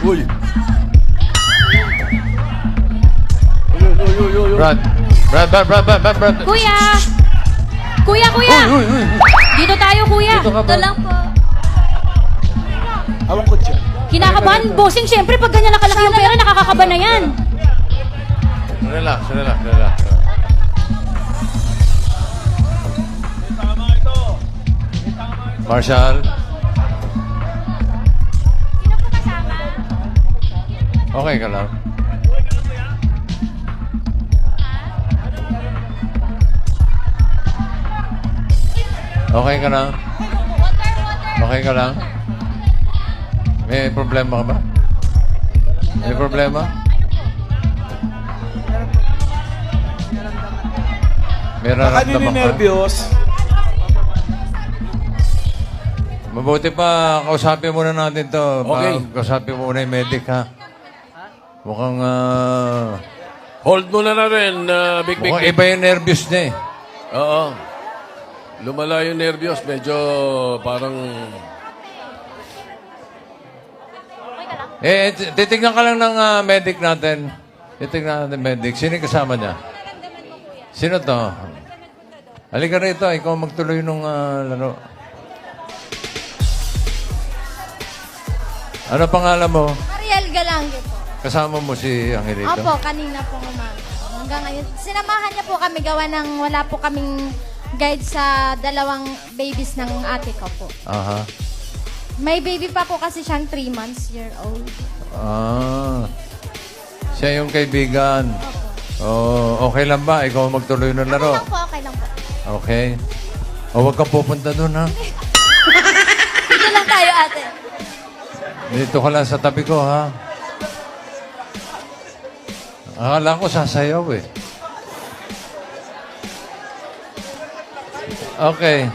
Uy. Brad. Kuya! Kuya! Uy. Dito tayo, kuya. Dito ka ba? Ito lang po. Awang ko dyan. Kinakabahan, bossing, syempre, pag ganyan nakalaki yung pera, nakakakaba na yan. Relax. Marshall. Sino po kasama? Okay ka lang. Okay ka lang? Okay ka lang? May problema ka ba? May problema? May Baka nararamdaman ka? nininervyos. Mabuti pa, kausapin muna natin to. Okay. Kausapin muna yung medic, ha? Mukhang, Hold mo na rin, Big. mukhang iba yung nervous niya, eh. Oo. Lumala yung nervyos. Medyo parang... Titignan ka lang ng medic natin. Titignan natin medic. Sino yung kasama niya? Sino to? Halika rito. Ikaw magtuloy nung laro. Ano pangalan mo? Ariel Galangge po. Kasama mo si Angelito? Opo, kanina po umaga. Hanggang ngayon. Sinamahan niya po kami gawa ng wala po kaming guide sa dalawang babies ng ate ko po. Aha. May baby pa po kasi siyang 3 months year old. Ah. Siya yung kaibigan. Oh, okay lang ba? Ikaw magtuloy ng laro. Okay lang po. Okay. O, huwag kang pupunta doon, ha? Dito lang tayo, ate. Dito ka lang sa tabi ko, ha? Akala ko sasayaw, eh. Okay.